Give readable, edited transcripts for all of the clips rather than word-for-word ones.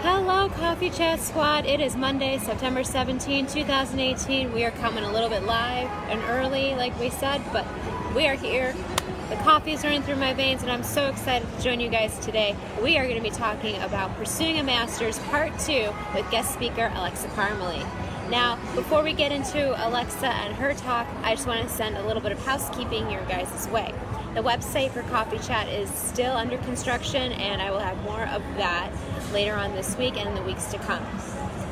Hello, Coffee Chat Squad. It is Monday, September 17, 2018. We are coming a little bit live and early, like we said, but we are here. The coffee is running through my veins, and I'm so excited to join you guys today. We are going to be talking about Pursuing a Master's Part 2 with guest speaker Alexa Parmley. Now, before we get into Alexa and her talk, I just want to send a little bit of housekeeping your guys' way. The website for Coffee Chat is still under construction, and I will have more of that later on this week and in the weeks to come.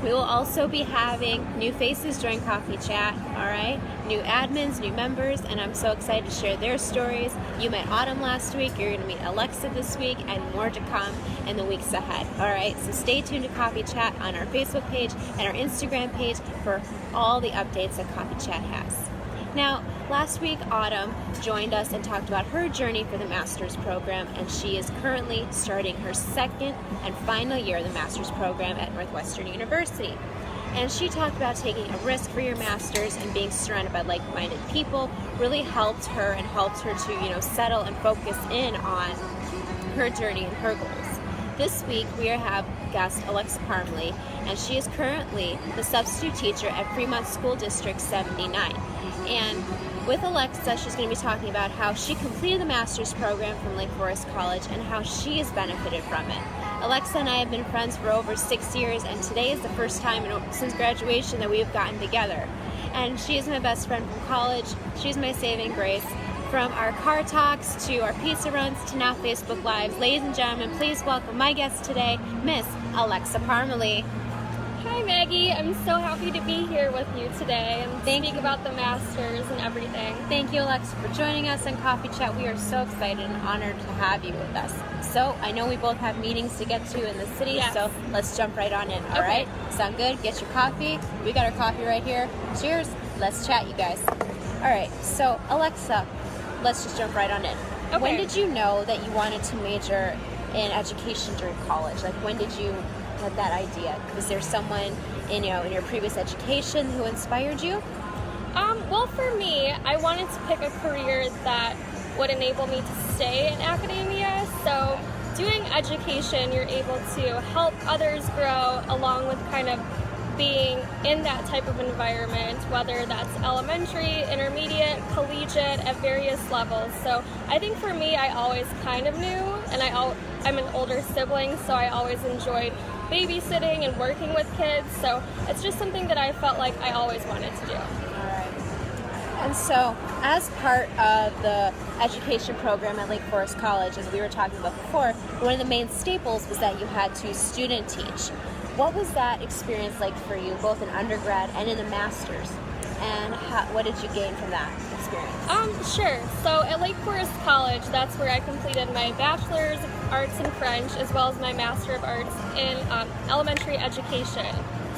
We will also be having new faces join Coffee Chat, alright? New admins, new members, and I'm so excited to share their stories. You met Autumn last week, you're going to meet Alexa this week, and more to come in the weeks ahead, alright? So stay tuned to Coffee Chat on our Facebook page and our Instagram page for all the updates that Coffee Chat has. Now, last week, Autumn joined us and talked about her journey for the master's program, and she is currently starting her second and final year of the master's program at Northwestern University. And she talked about taking a risk for your master's and being surrounded by like-minded people really helped her and helped her to, settle and focus in on her journey and her goals. This week, we have guest Alexa Parmley, and she is currently the substitute teacher at Fremont School District 79. And with Alexa, she's going to be talking about how she completed the master's program from Lake Forest College and how she has benefited from it. Alexa and I have been friends for over 6 years, and today is the first time since graduation that we have gotten together. And she is my best friend from college. She's my saving grace. From our car talks to our pizza runs to now Facebook Lives, ladies and gentlemen, please welcome my guest today, Miss Alexa Parmley. Hi Maggie, I'm so happy to be here with you today and speak about the Masters and everything. Thank you, Alexa, for joining us on Coffee Chat. We are so excited and honored to have you with us. So I know we both have meetings to get to in the city, yes. So let's jump right on in, all right? Sound good? Get your coffee. We got our coffee right here. Cheers. Let's chat, you guys. All right, so Alexa, let's just jump right on in. Okay. When did you know that you wanted to major in education during college? Like, when did you had that idea? Was there someone in your previous education who inspired you? Well, for me, I wanted to pick a career that would enable me to stay in academia. So doing education, you're able to help others grow along with kind of being in that type of environment, whether that's elementary, intermediate, collegiate, at various levels. So I think for me, I always kind of knew, and I'm an older sibling, so I always enjoyed babysitting and working with kids, so it's just something that I felt like I always wanted to do. All right. And so, as part of the education program at Lake Forest College, as we were talking about before, one of the main staples was that you had to student teach. What was that experience like for you, both in undergrad and in the master's? And what did you gain from that experience? Sure. So at Lake Forest College, that's where I completed my Bachelor's of Arts in French as well as my Master of Arts in elementary education.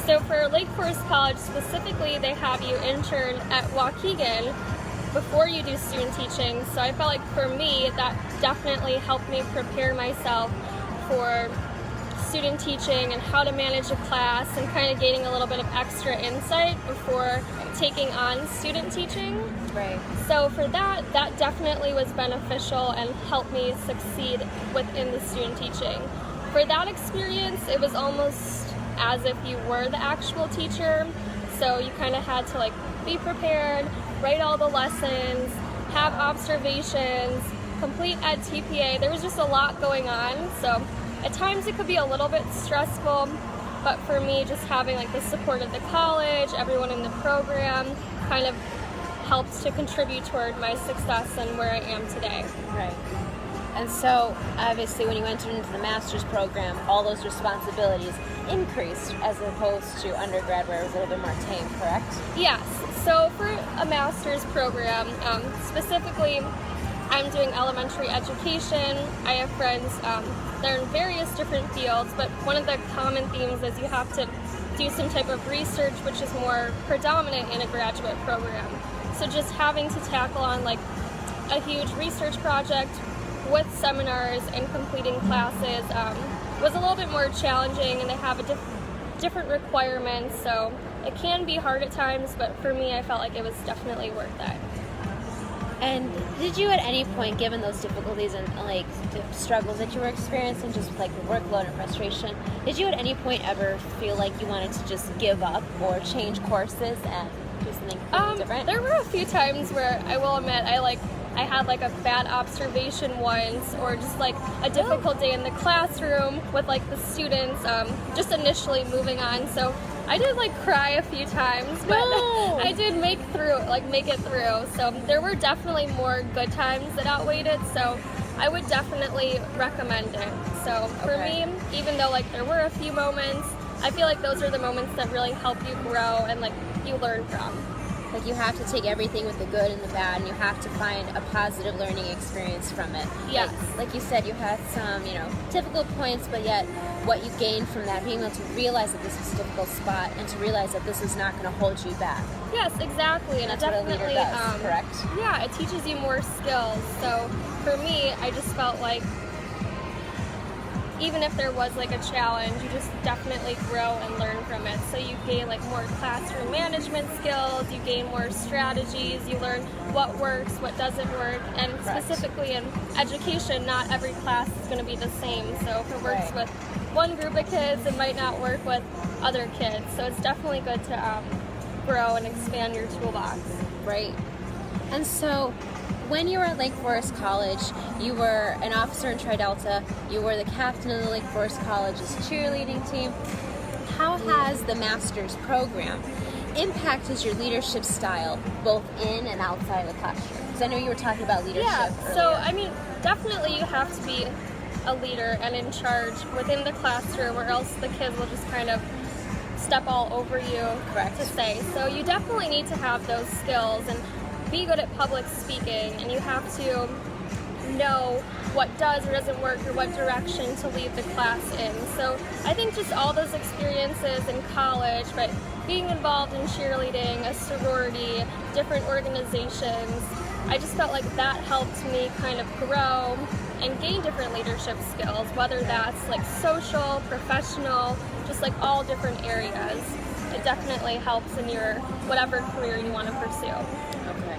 So for Lake Forest College specifically, they have you intern at Waukegan before you do student teaching. So I felt like for me, that definitely helped me prepare myself for student teaching and how to manage a class and kind of gaining a little bit of extra insight before taking on student teaching. Right. So for that definitely was beneficial and helped me succeed within the student teaching. For that experience, it was almost as if you were the actual teacher. So you kind of had to be prepared, write all the lessons, have observations, complete Ed TPA. There was just a lot going on. So at times it could be a little bit stressful, but for me, just having the support of the college, everyone in the program, kind of helped to contribute toward my success and where I am today. Right. And so, obviously, when you entered into the master's program, all those responsibilities increased as opposed to undergrad where it was a little bit more tame, correct? Yes. So for a master's program, specifically, I'm doing elementary education. I have friends, they're in various different fields, but one of the common themes is you have to do some type of research, which is more predominant in a graduate program. So just having to tackle on a huge research project with seminars and completing classes was a little bit more challenging, and they have a different requirements, so it can be hard at times, but for me, I felt like it was definitely worth it. And did you at any point, given those difficulties and like the struggles that you were experiencing, just like the workload and frustration, did you at any point ever feel like you wanted to just give up or change courses and do something completely different? There were a few times where I will admit I had like a bad observation once, or just like a difficult day in the classroom with like the students just initially moving on. So I did like cry a few times, but I did make it through. So there were definitely more good times that outweighed it. So I would definitely recommend it. So for me, even though like there were a few moments, I feel like those are the moments that really help you grow and like you learn from. Like you have to take everything with the good and the bad, and you have to find a positive learning experience from it. Yes. Like you said, you had some, difficult points, but yet what you gained from that, being able to realize that this was a difficult spot and to realize that this is not going to hold you back. Yes, exactly. And that's it what a definitely, leader does, correct? Yeah, it teaches you more skills. So for me, I just felt like even if there was like a challenge, you just definitely grow and learn from it. So you gain like more classroom management skills, you gain more strategies, you learn what works, what doesn't work, and specifically in education, not every class is going to be the same. So if it works with one group of kids, it might not work with other kids. So it's definitely good to grow and expand your toolbox. Right. And so when you were at Lake Forest College, you were an officer in Tri Delta, you were the captain of the Lake Forest College's cheerleading team. How has the master's program impacted your leadership style, both in and outside of the classroom? Because I know you were talking about leadership earlier. So I mean, definitely you have to be a leader and in charge within the classroom, or else the kids will just kind of step all over you, to say. So you definitely need to have those skills and be good at public speaking, and you have to know what does or doesn't work or what direction to lead the class in. So I think just all those experiences in college, but being involved in cheerleading, a sorority, different organizations, I just felt like that helped me kind of grow and gain different leadership skills, whether that's like social, professional, just like all different areas. It definitely helps in your whatever career you want to pursue. Okay.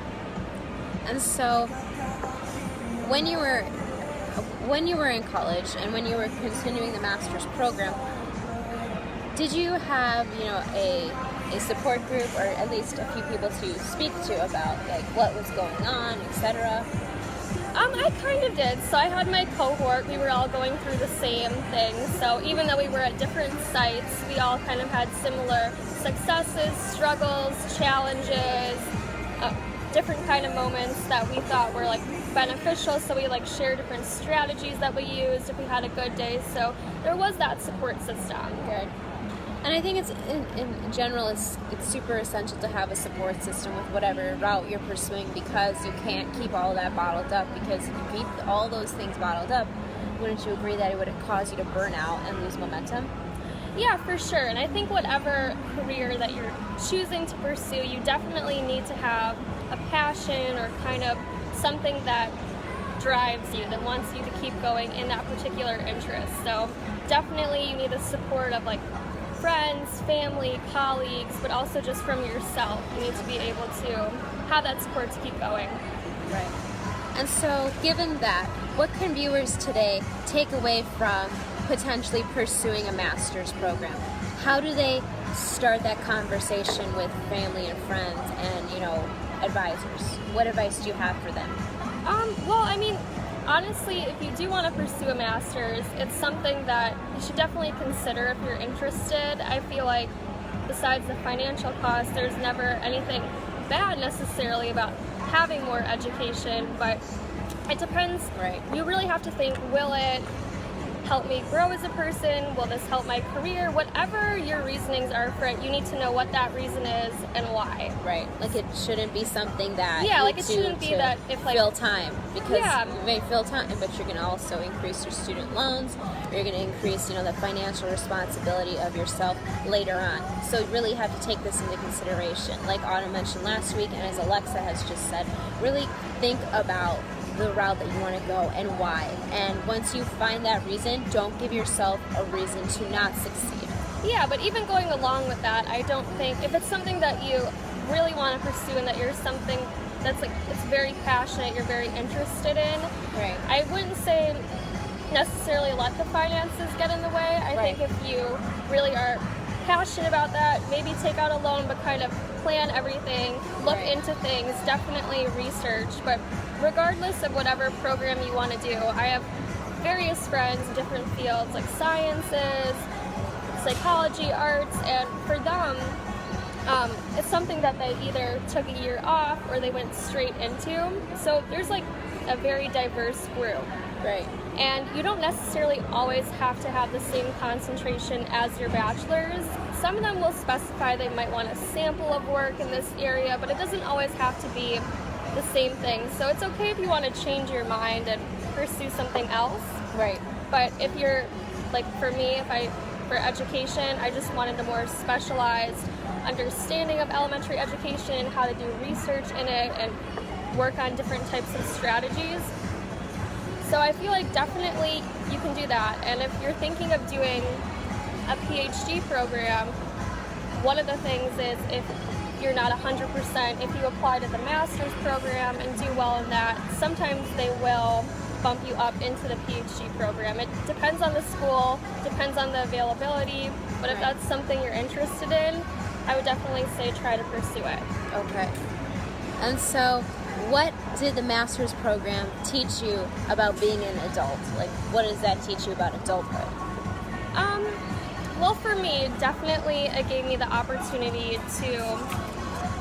And so when you were in college and when you were continuing the master's program, did you have, a support group, or at least a few people to speak to about like what was going on, etc.? I kind of did. So I had my cohort. We were all going through the same thing. So even though we were at different sites, we all kind of had similar successes, struggles, challenges, different kind of moments that we thought were like beneficial. So we like shared different strategies that we used if we had a good day. So there was that support system. Good. And I think it's in general, it's super essential to have a support system with whatever route you're pursuing, because you can't keep all of that bottled up. Because if you keep all those things bottled up, wouldn't you agree that it would cause you to burn out and lose momentum? Yeah, for sure. And I think whatever career that you're choosing to pursue, you definitely need to have a passion or kind of something that drives you, that wants you to keep going in that particular interest. So definitely you need the support of like friends, family, colleagues, but also just from yourself. You need to be able to have that support to keep going. Right. And so, given that, what can viewers today take away from potentially pursuing a master's program? How do they start that conversation with family and friends and, advisors? What advice do you have for them? Well, I mean, honestly, if you do want to pursue a master's, it's something that you should definitely consider if you're interested. I feel like besides the financial cost, there's never anything bad necessarily about having more education, but it depends. Right. You really have to think, will it help me grow as a person? Will this help my career? Whatever your reasonings are for it, you need to know what that reason is and why. Right. Like it shouldn't be something that it shouldn't be that if like fill time, because you may fill time, but you're going to also increase your student loans. You're going to increase, the financial responsibility of yourself later on. So you really have to take this into consideration. Like Autumn mentioned last week, and as Alexa has just said, really think about the route that you want to go and why. And once you find that reason, don't give yourself a reason to not succeed. Yeah, but even going along with that, I don't think, if it's something that you really want to pursue and that you're that's like, it's very passionate, you're very interested in. Right. I wouldn't say necessarily let the finances get in the way. I Right. think if you really are passionate about that, maybe take out a loan, but kind of plan everything, look Right. into things, definitely research. But regardless of whatever program you want to do, I have various friends in different fields like sciences, psychology, arts, and for them, it's something that they either took a year off or they went straight into. So there's like a very diverse group. Right. And you don't necessarily always have to have the same concentration as your bachelor's. Some of them will specify they might want a sample of work in this area, but it doesn't always have to be the same thing. So it's okay if you want to change your mind and pursue something else. Right. But if you're, like for me, for education, I just wanted a more specialized understanding of elementary education, how to do research in it, and work on different types of strategies. So I feel like definitely you can do that. And if you're thinking of doing a PhD program, one of the things is if you're not 100%, if you apply to the master's program and do well in that, sometimes they will bump you up into the PhD program. It depends on the school, depends on the availability, but if Right. that's something you're interested in, I would definitely say try to pursue it. Okay. And so, what did the master's program teach you about being an adult? Like, what does that teach you about adulthood? Well, for me, definitely it gave me the opportunity to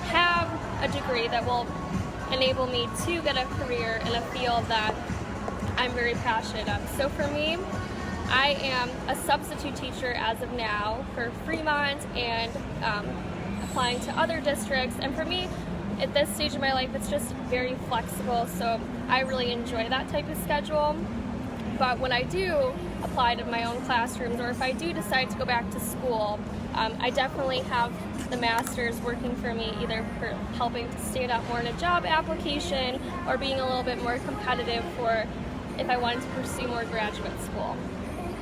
have a degree that will enable me to get a career in a field that I'm very passionate of. So for me, I am a substitute teacher as of now for Fremont and applying to other districts. And for me, at this stage of my life, it's just very flexible, so I really enjoy that type of schedule. But when I do apply to my own classrooms, or if I do decide to go back to school, I definitely have the master's working for me, either for helping to stand out more in a job application or being a little bit more competitive for if I wanted to pursue more graduate school.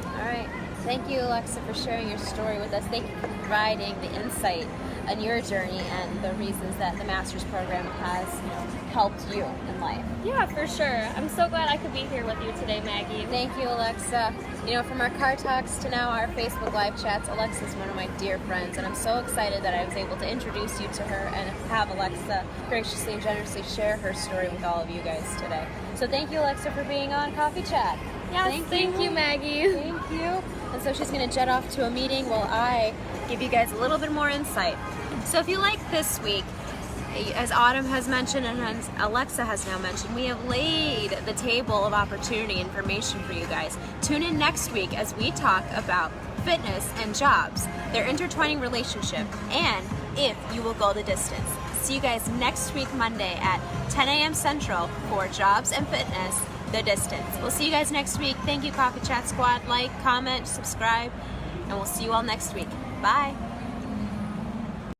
All right. Thank you, Alexa, for sharing your story with us. Thank you for providing the insight on your journey and the reasons that the master's program has, helped you in life. Yeah, for sure. I'm so glad I could be here with you today, Maggie. Thank you, Alexa. From our car talks to now our Facebook live chats, Alexa's one of my dear friends, and I'm so excited that I was able to introduce you to her and have Alexa graciously and generously share her story with all of you guys today. So thank you, Alexa, for being on Coffee Chat. Yes, thank you, Maggie. Thank you. And so she's going to jet off to a meeting while I give you guys a little bit more insight. So if you like this week, as Autumn has mentioned and as Alexa has now mentioned, we have laid the table of opportunity information for you guys. Tune in next week as we talk about fitness and jobs, their intertwining relationship, and if you will go the distance. See you guys next week, Monday at 10 a.m. Central for Jobs and Fitness, The Distance. We'll see you guys next week. Thank you, Coffee Chat Squad. Like, comment, subscribe, and we'll see you all next week. Bye.